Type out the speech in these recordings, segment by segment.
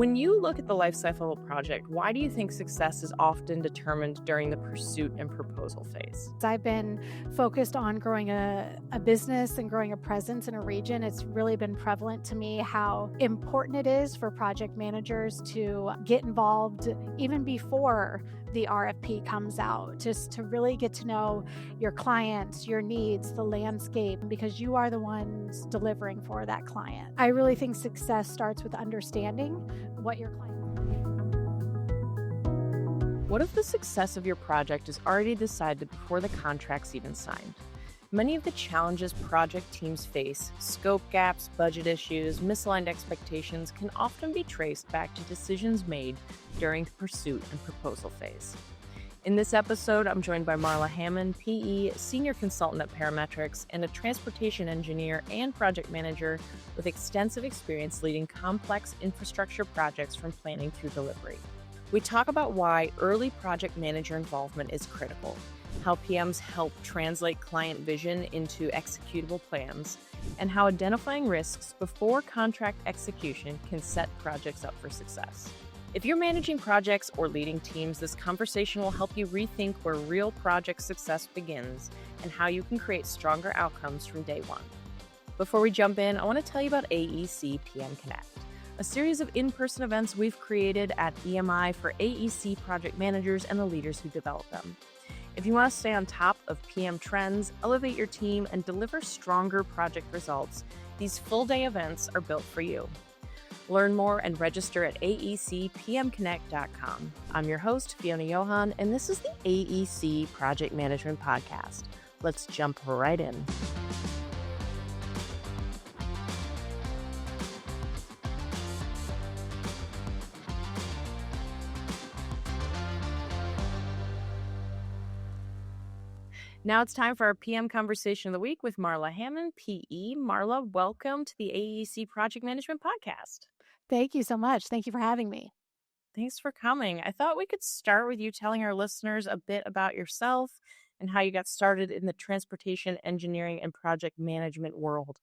When you look at the life cycle of a project, why do you think success is often determined during the pursuit and proposal phase? I've been focused on growing a business and growing a presence in a region. It's really been prevalent to me how important it is for project managers to get involved even before the RFP comes out, just to really get to know your clients, your needs, the landscape, because you are the ones delivering for that client. I really think success starts with understanding what your client. What if the success of your project is already decided before the contract's even signed? Many of the challenges project teams face, scope gaps, budget issues, misaligned expectations, can often be traced back to decisions made during the pursuit and proposal phase. In this episode, I'm joined by Marla Hamman, PE, Senior Consultant at Parametrix, and a transportation engineer and project manager with extensive experience leading complex infrastructure projects from planning through delivery. We talk about why early project manager involvement is critical, how PMs help translate client vision into executable plans, and how identifying risks before contract execution can set projects up for success. If you're managing projects or leading teams, this conversation will help you rethink where real project success begins and how you can create stronger outcomes from day one. Before we jump in, I want to tell you about AEC PM Connect, a series of in-person events we've created at EMI for AEC project managers and the leaders who develop them. If you want to stay on top of PM trends, elevate your team, and deliver stronger project results, these full-day events are built for you. Learn more and register at aecpmconnect.com. I'm your host, Fiona Johan, and this is the AEC Project Management Podcast. Let's jump right in. Now it's time for our PM Conversation of the Week with Marla Hamman, PE. Marla, welcome to the AEC Project Management Podcast. Thank you so much. Thank you for having me. Thanks for coming. I thought we could start with you telling our listeners a bit about yourself and how you got started in the transportation, engineering, and project management world.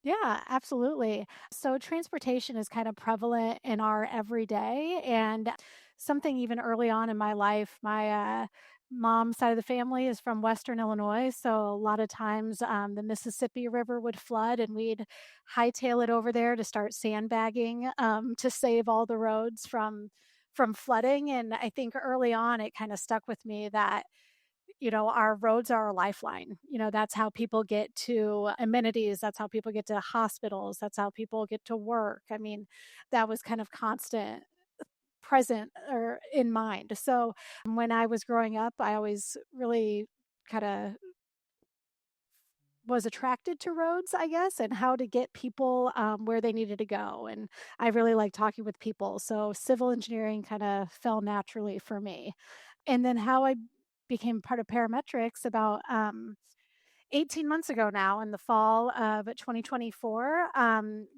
Yeah, absolutely. So transportation is kind of prevalent in our everyday, and something even early on in my life, my mom's side of the family is from Western Illinois. So a lot of times the Mississippi River would flood and we'd hightail it over there to start sandbagging to save all the roads from flooding. And I think early on it kind of stuck with me that our roads are our lifeline. That's how people get to amenities. That's how people get to hospitals. That's how people get to work. I mean, that was kind of constant present or in mind. So when I was growing up, I always really kind of was attracted to roads, I guess, and how to get people where they needed to go. And I really like talking with people. So civil engineering kind of fell naturally for me. And then how I became part of Parametrix about 18 months ago now in the fall of 2024,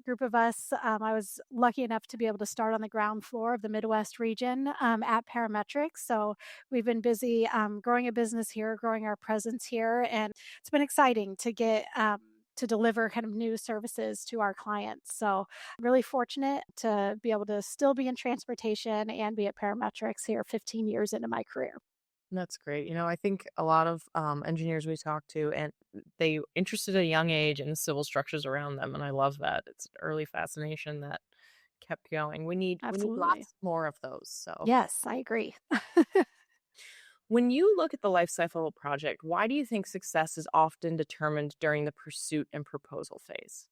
group of us, I was lucky enough to be able to start on the ground floor of the Midwest region at Parametrics. So we've been busy growing a business here, growing our presence here, and it's been exciting to get to deliver kind of new services to our clients. So really fortunate to be able to still be in transportation and be at Parametrics here 15 years into my career. That's great. I think a lot of engineers we talk to, and they interested at a young age in the civil structures around them, and I love that. It's an early fascination that kept going. We need Absolutely. lots more of those. So Yes, I agree. when you look at the life cycle of a project, why do you think success is often determined during the pursuit and proposal phase?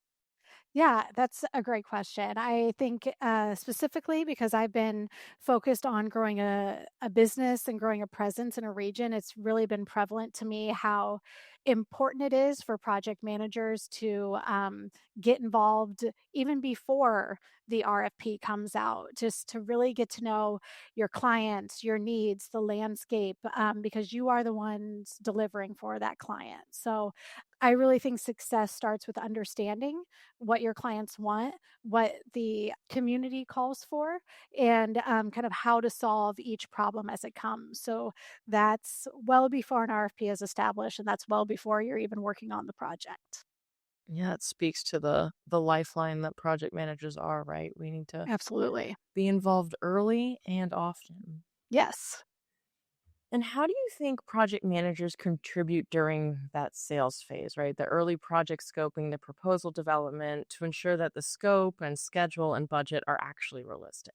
Yeah, that's a great question. I think specifically because I've been focused on growing a business and growing a presence in a region, it's really been prevalent to me how important it is for project managers to get involved even before the RFP comes out, just to really get to know your clients, your needs, the landscape, because you are the ones delivering for that client. So I really think success starts with understanding what your clients want, what the community calls for, and kind of how to solve each problem as it comes. So that's well before an RFP is established, and that's well before you're even working on the project. Yeah, it speaks to the lifeline that project managers are, right? We need to Absolutely. be involved early and often. Yes. And how do you think project managers contribute during that sales phase, right? The early project scoping, the proposal development to ensure that the scope and schedule and budget are actually realistic.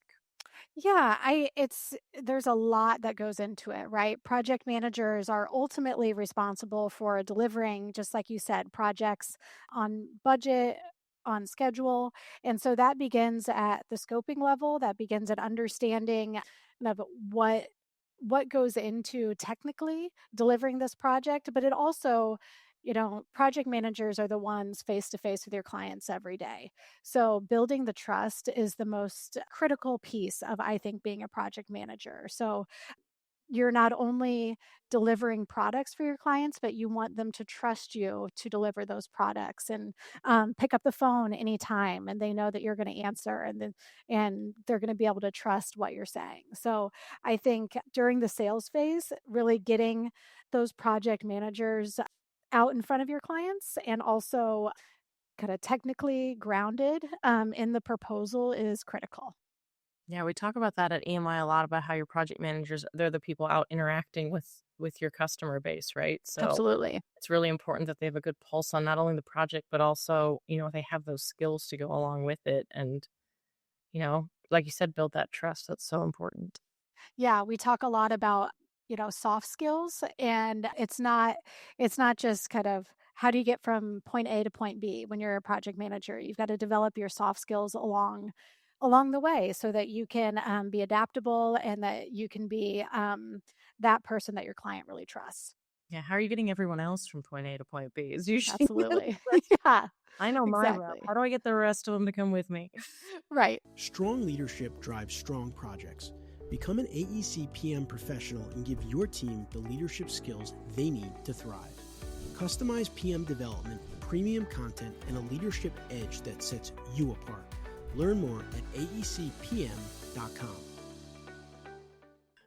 Yeah, I it's there's a lot that goes into it, right? Project managers are ultimately responsible for delivering, just like you said, projects on budget, on schedule. And so that begins at the scoping level, that begins at understanding of what goes into technically delivering this project, but it also, project managers are the ones face to face with your clients every day. So building the trust is the most critical piece of, I think, being a project manager. So you're not only delivering products for your clients, but you want them to trust you to deliver those products and pick up the phone anytime, and they know that you're going to answer, and they're going to be able to trust what you're saying. So I think during the sales phase, really getting those project managers out in front of your clients and also kind of technically grounded in the proposal is critical. Yeah, we talk about that at EMI a lot about how your project managers, they're the people out interacting with your customer base, right? So Absolutely. it's really important that they have a good pulse on not only the project, but also, they have those skills to go along with it. And, like you said, build that trust. That's so important. Yeah, we talk a lot about, soft skills, and it's not just kind of how do you get from point A to point B when you're a project manager. You've got to develop your soft skills along the way so that you can be adaptable and that you can be that person that your client really trusts. Yeah, how are you getting everyone else from point A to point B is usually the Absolutely. question. Yeah, I know my route. exactly. How do I get the rest of them to come with me? Right. Strong leadership drives strong projects. Become an AEC PM professional and give your team the leadership skills they need to thrive. Customize PM development, premium content, and a leadership edge that sets you apart. Learn more at aecpm.com.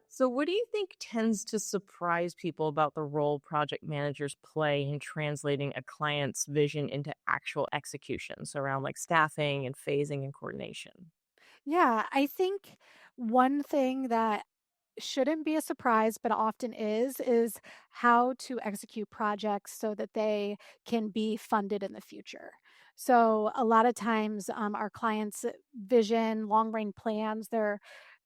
So, what do you think tends to surprise people about the role project managers play in translating a client's vision into actual executions around like staffing and phasing and coordination? Yeah, I think one thing that shouldn't be a surprise, but often is how to execute projects so that they can be funded in the future. So a lot of times, our clients' vision, long range plans,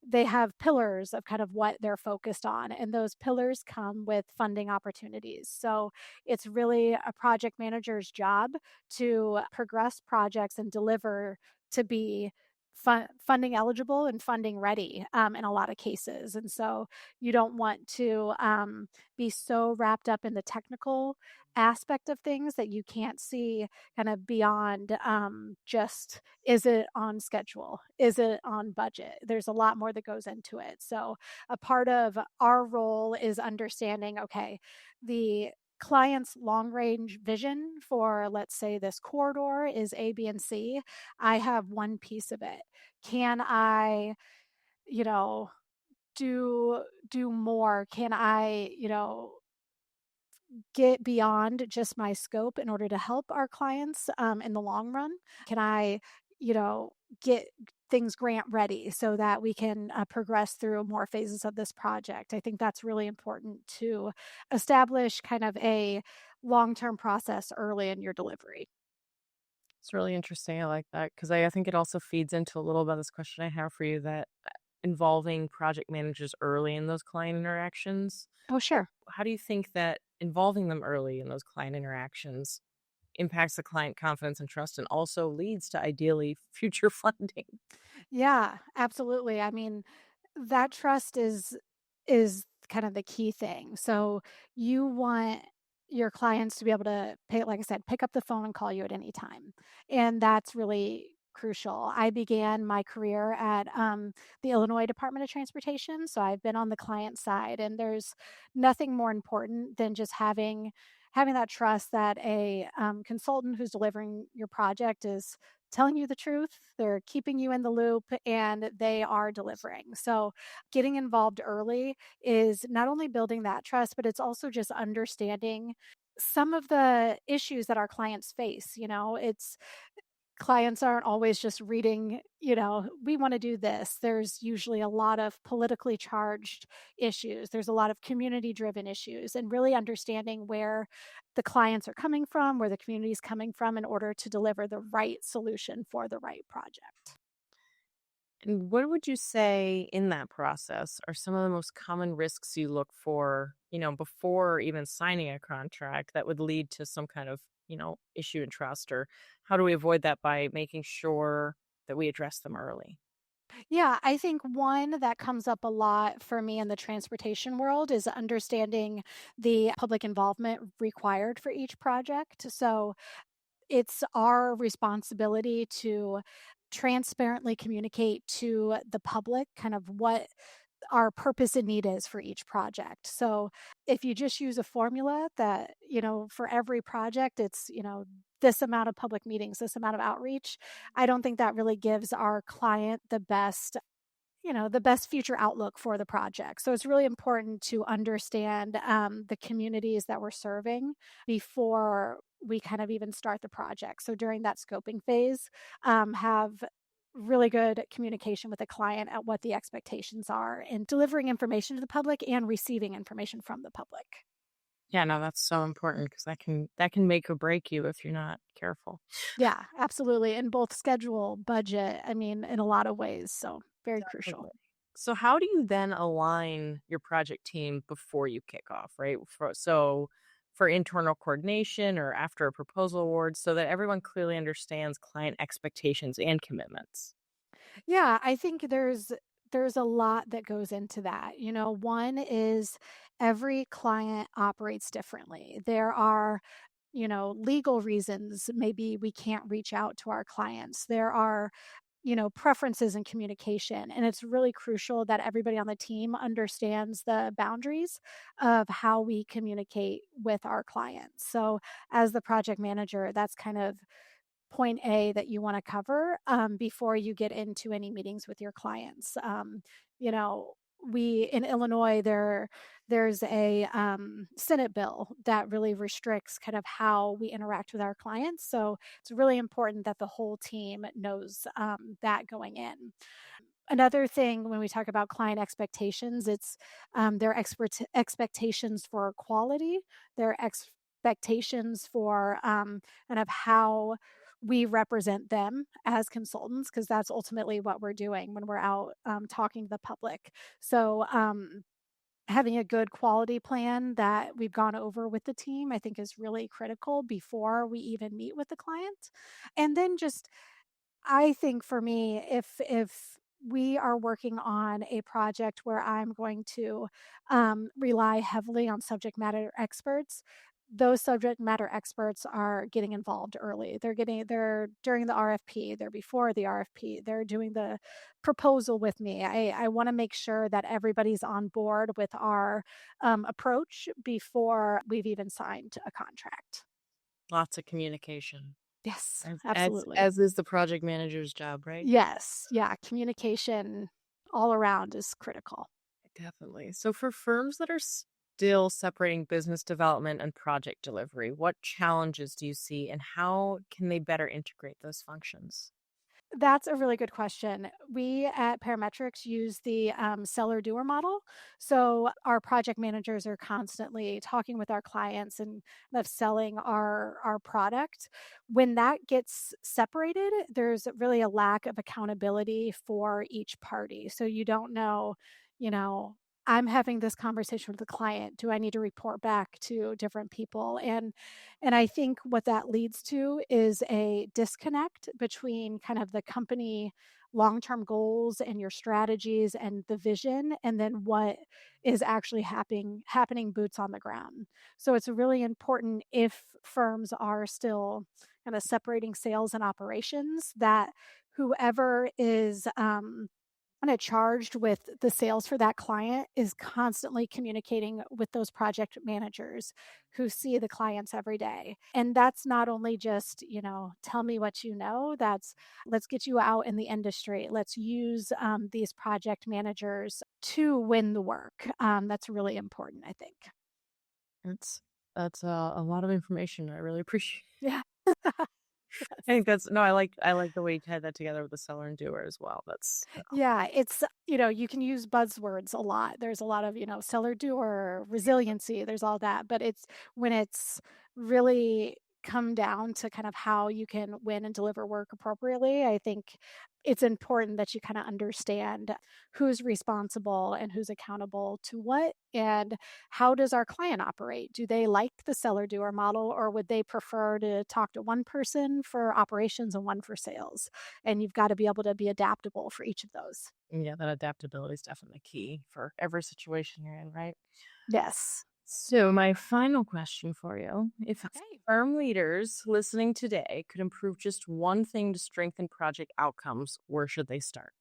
they have pillars of kind of what they're focused on, and those pillars come with funding opportunities. So it's really a project manager's job to progress projects and deliver to be funding eligible and funding ready in a lot of cases. And so you don't want to be so wrapped up in the technical aspect of things that you can't see kind of beyond just is it on schedule? Is it on budget? There's a lot more that goes into it. So a part of our role is understanding, okay, the client's long range vision for, let's say, this corridor is A, B, and C. I have one piece of it. Can I, you know, do more? Can I, get beyond just my scope in order to help our clients in the long run? Can I, you know, get things grant ready so that we can progress through more phases of this project? I think that's really important to establish kind of a long term process early in your delivery. It's really interesting. I like that because I think it also feeds into a little bit of this question I have for you that involving project managers early in those client interactions. Oh, sure. How do you think that involving them early in those client interactions impacts the client confidence and trust and also leads to ideally future funding? Yeah, absolutely. I mean, that trust is kind of the key thing. So you want your clients to be able to pay, like I said, pick up the phone and call you at any time. And that's really crucial. I began my career at the Illinois Department of Transportation. So I've been on the client side, and there's nothing more important than just having that trust that a consultant who's delivering your project is telling you the truth, they're keeping you in the loop, and they are delivering. So, getting involved early is not only building that trust, but it's also just understanding some of the issues that our clients face. It's clients aren't always just reading, we want to do this. There's usually a lot of politically charged issues. There's a lot of community driven issues, and really understanding where the clients are coming from, where the community is coming from in order to deliver the right solution for the right project. And what would you say in that process are some of the most common risks you look for, before even signing a contract that would lead to some kind of, issue in trust? Or how do we avoid that by making sure that we address them early? Yeah, I think one that comes up a lot for me in the transportation world is understanding the public involvement required for each project. So it's our responsibility to transparently communicate to the public kind of what our purpose and need is for each project. So if you just use a formula that, for every project, it's, this amount of public meetings, this amount of outreach, I don't think that really gives our client the best future outlook for the project. So it's really important to understand the communities that we're serving before we kind of even start the project. So during that scoping phase, have really good communication with the client at what the expectations are in delivering information to the public and receiving information from the public. Yeah, no, that's so important because that can make or break you if you're not careful. Yeah, absolutely. In both schedule, budget, I mean, in a lot of ways. So very crucial. Definitely. So how do you then align your project team before you kick off, right? For internal coordination or after a proposal award so that everyone clearly understands client expectations and commitments. Yeah, I think there's a lot that goes into that. One is every client operates differently. There are, legal reasons maybe we can't reach out to our clients. There are, preferences in communication, and it's really crucial that everybody on the team understands the boundaries of how we communicate with our clients. So as the project manager, that's kind of point A that you want to cover before you get into any meetings with your clients. You know, we in Illinois there's a Senate bill that really restricts kind of how we interact with our clients. So it's really important that the whole team knows that going in. Another thing when we talk about client expectations, it's their expectations for quality, their expectations for kind of how we represent them as consultants, because that's ultimately what we're doing when we're out talking to the public. So, having a good quality plan that we've gone over with the team, I think is really critical before we even meet with the client. And then just I think for me, if we are working on a project where I'm going to rely heavily on subject matter experts, those subject matter experts are getting involved early. They're during the RFP, they're before the RFP, they're doing the proposal with me. I want to make sure that everybody's on board with our approach before we've even signed a contract. Lots of communication. Yes, As as absolutely. as is the project manager's job, right? Yes, yeah, communication all around is critical. Definitely. So for firms that are still separating business development and project delivery, what challenges do you see and how can they better integrate those functions? That's a really good question. We at Parametrix use the seller doer model. So our project managers are constantly talking with our clients and of selling our product. When that gets separated, there's really a lack of accountability for each party. So you don't know, you know, I'm having this conversation with the client. Do I need to report back to different people? And I think what that leads to is a disconnect between kind of the company long-term goals and your strategies and the vision, and then what is actually happening boots on the ground. So it's really important, if firms are still kind of separating sales and operations, that whoever is kind of charged with the sales for that client is constantly communicating with those project managers who see the clients every day. And that's not only just, tell me what you know, that's let's get you out in the industry. Let's use these project managers to win the work. That's really important, I think. That's a lot of information. I really appreciate. Yeah. I think that's no. I like the way you tied that together with the seller and doer as well. That's Yeah, it's, you can use buzzwords a lot. There's a lot of, seller doer, resiliency, there's all that, but it's when it's really come down to kind of how you can win and deliver work appropriately, I think it's important that you kind of understand who's responsible and who's accountable to what, and how does our client operate? Do they like the seller doer model, or would they prefer to talk to one person for operations and one for sales? And you've got to be able to be adaptable for each of those. yeah. That adaptability is definitely key for every situation you're in, right? Yes. So my final question for you: if Okay. firm leaders listening today could improve just one thing to strengthen project outcomes, where should they start?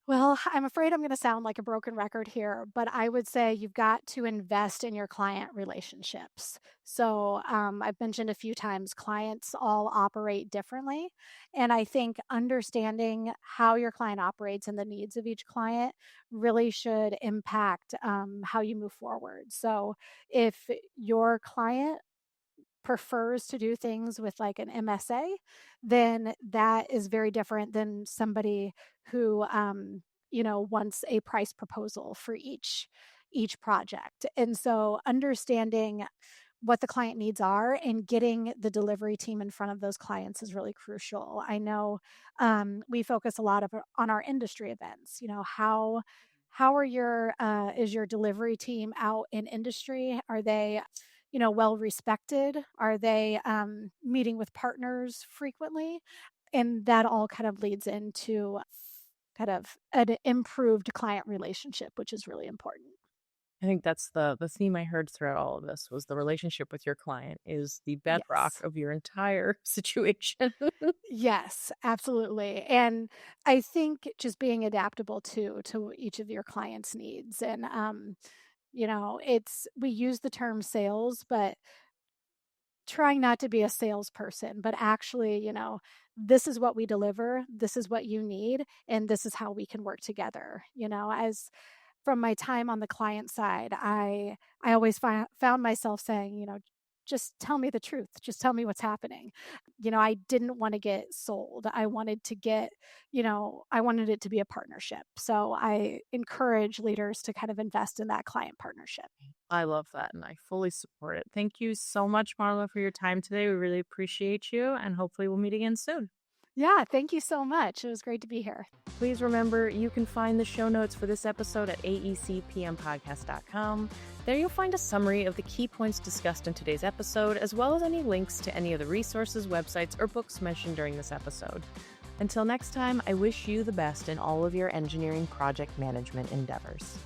Well, I'm afraid I'm going to sound like a broken record here, but I would say you've got to invest in your client relationships. So, I've mentioned a few times clients all operate differently. And I think understanding how your client operates and the needs of each client really should impact how you move forward. So, if your client prefers to do things with like an MSA, then that is very different than somebody who wants a price proposal for each project. And so understanding what the client needs are and getting the delivery team in front of those clients is really crucial. I know we focus a lot on our industry events. How are your is your delivery team out in industry? Are they well respected? Are they meeting with partners frequently? And that all kind of leads into kind of an improved client relationship, which is really important. I think that's the theme I heard throughout all of this was the relationship with your client is the bedrock Yes. of your entire situation. Yes, absolutely. And I think just being adaptable to each of your clients' needs. And it's we use the term sales, but trying not to be a salesperson, but actually, this is what we deliver, this is what you need, and this is how we can work together. As from my time on the client side, I always found myself saying, just tell me the truth. Just tell me what's happening. I didn't want to get sold. I wanted to I wanted it to be a partnership. So I encourage leaders to kind of invest in that client partnership. I love that and I fully support it. Thank you so much, Marla, for your time today. We really appreciate you and hopefully we'll meet again soon. Yeah, thank you so much. It was great to be here. Please remember you can find the show notes for this episode at aecpmpodcast.com. There you'll find a summary of the key points discussed in today's episode, as well as any links to any of the resources, websites, or books mentioned during this episode. Until next time, I wish you the best in all of your engineering project management endeavors.